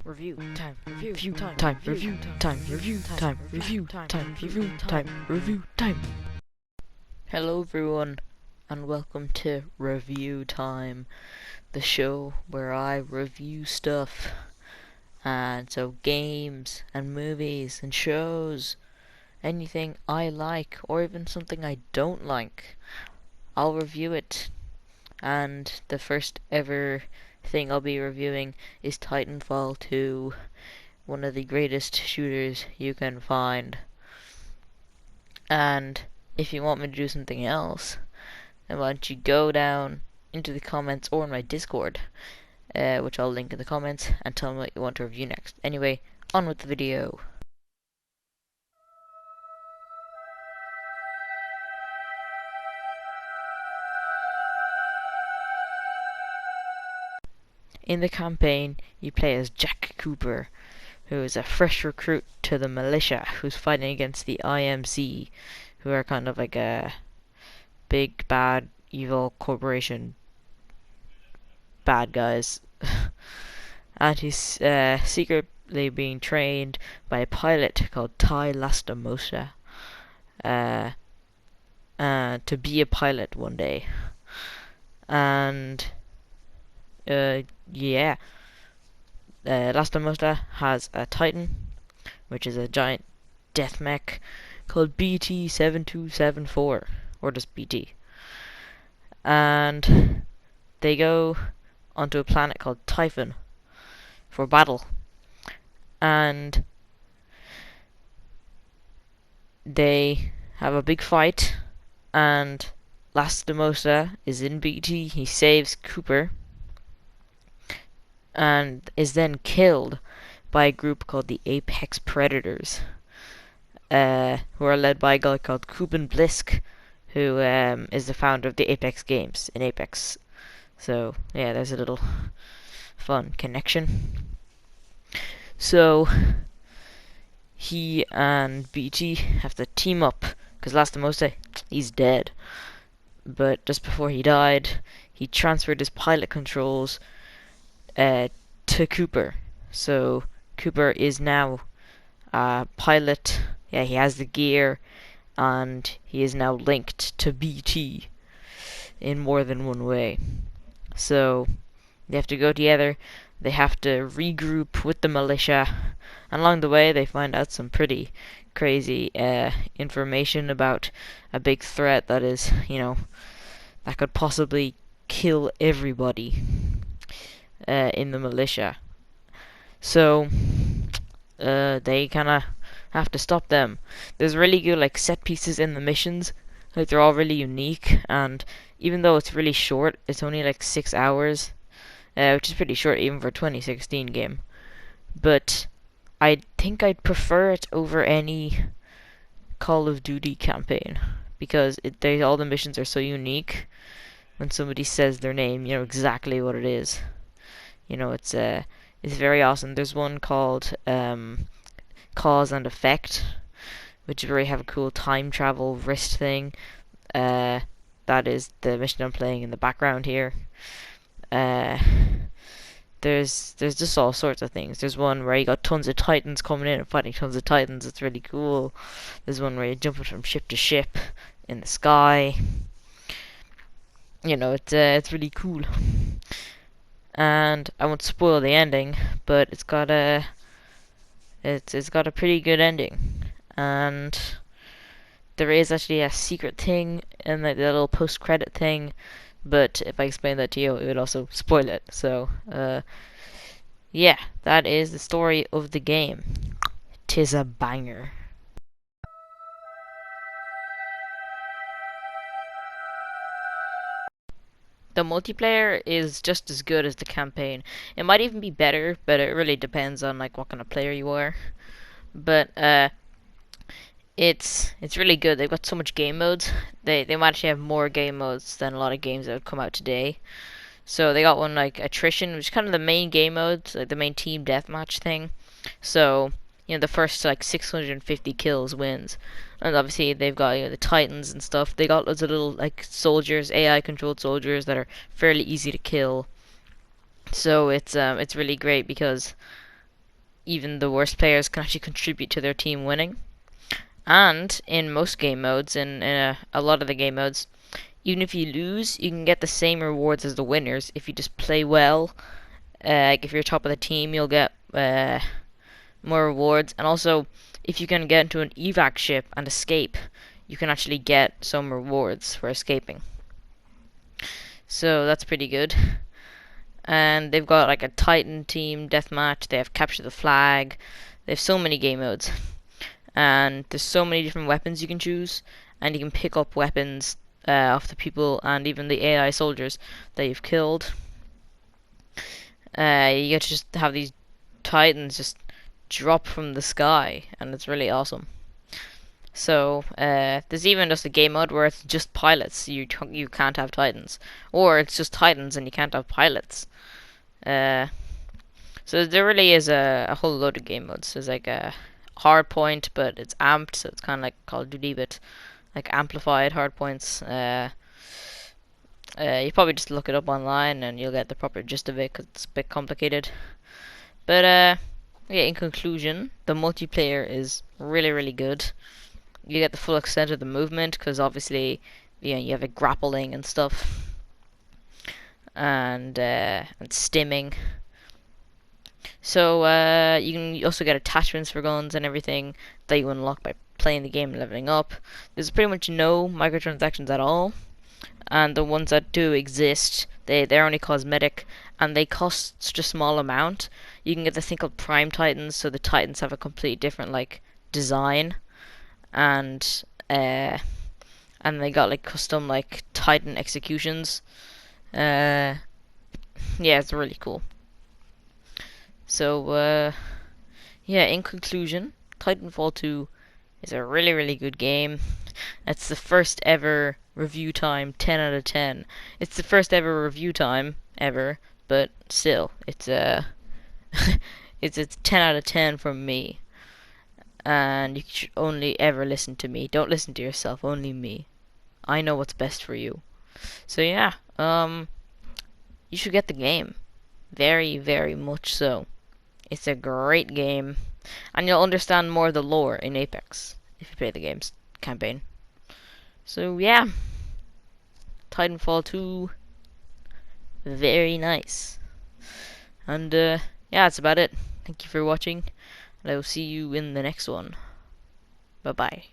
review time, review time, review time, review time, review time, review time, review time. Hello everyone, and welcome to Review Time, the show where I review stuff. And so games and movies and shows, anything I like or even something I don't like, I'll review it. And the first ever thing I'll be reviewing is Titanfall 2, one of the greatest shooters you can find. And if you want me to do something else, then why don't you go down into the comments or in my Discord, which I'll link in the comments, and tell me what you want to review next. Anyway, on with the video. In the campaign, you play as Jack Cooper, who is a fresh recruit to the militia who's fighting against the IMC, who are kind of like a big, bad, evil corporation bad guys. And he's secretly being trained by a pilot called Ty Lastimosa to be a pilot one day. And Lastimosa has a Titan, which is a giant death mech called BT-7274, or just BT. And they go onto a planet called Typhon for battle. And they have a big fight, and Lastimosa is in BT. He saves Cooper and is then killed by a group called the Apex Predators, who are led by a guy called Kuben Blisk, who is the founder of the Apex games in Apex. So yeah, there's a little fun connection. So he and BT have to team up, because Lastimosa, he's dead. But just before he died, he transferred his pilot controls to Cooper. So Cooper is now a pilot. Yeah, he has the gear, and he is now linked to BT in more than one way. So they have to go together. They have to regroup with the militia, and along the way they find out some pretty crazy information about a big threat that is, that could possibly kill everybody in the militia. So they kind of have to stop them. There's really good set pieces in the missions. They're all really unique, and even though it's really short, it's only 6 hours, which is pretty short even for a 2016 game. But I think I'd prefer it over any Call of Duty campaign, because all the missions are so unique. When somebody says their name, you know exactly what it is. It's very awesome. There's one called Cause and Effect, which is where you have a cool time travel wrist thing. That is the mission I'm playing in the background here. There's just all sorts of things. There's one where you got tons of Titans coming in and fighting tons of Titans. It's really cool. There's one where you're jumping from ship to ship in the sky. It's really cool. And I won't spoil the ending, but it's got a pretty good ending. And there is actually a secret thing in the little post-credit thing, but if I explain that to you, it would also spoil it. So, yeah, that is the story of the game. 'Tis a banger. The multiplayer is just as good as the campaign. It might even be better, but it really depends on what kind of player you are. But it's really good. They've got so much game modes. They might actually have more game modes than a lot of games that would come out today. So they got one attrition, which is kind of the main game mode, the main team deathmatch thing. So the first 650 kills wins. And obviously they've got the Titans and stuff. They got loads of little soldiers, AI controlled soldiers that are fairly easy to kill. So it's really great because even the worst players can actually contribute to their team winning. And in most game modes, in a lot of the game modes, even if you lose, you can get the same rewards as the winners if you just play well. Like if you're top of the team, you'll get more rewards, and also if you can get into an evac ship and escape, you can actually get some rewards for escaping. So that's pretty good. And they've got like a Titan team deathmatch. They have capture the flag. They have so many game modes, and there's so many different weapons you can choose, and you can pick up weapons off the people and even the AI soldiers that you've killed. You get to just have these Titans just drop from the sky, and it's really awesome. So there's even just a game mode where it's just pilots. You can't have Titans, or it's just Titans and you can't have pilots. Uh, so there really is a whole load of game modes. There's like a hard point, but it's amped, so it's kind of like Call of Duty, but like amplified hard points. You probably just look it up online and you'll get the proper gist of it because it's a bit complicated. But yeah, in conclusion, the multiplayer is really, really good. You get the full extent of the movement because obviously, you have a grappling and stuff, and stimming. So you can also get attachments for guns and everything that you unlock by playing the game and leveling up. There's pretty much no microtransactions at all, and the ones that do exist, they're only cosmetic, and they cost such a small amount. You can get the thing called Prime Titans, so the Titans have a completely different like design, and they got like custom like Titan executions. Yeah, it's really cool. So yeah, in conclusion, Titanfall 2 is a really, really good game. It's the first ever review time 10 out of 10. It's the first ever review time ever, but still, it's it's 10 out of 10 from me. And you should only ever listen to me. Don't listen to yourself, only me. I know what's best for you. So yeah, you should get the game. Very, very much so. It's a great game, and you'll understand more of the lore in Apex if you play the game's campaign. So yeah, Titanfall 2, very nice. And yeah, that's about it. Thank you for watching, and I will see you in the next one. Bye bye.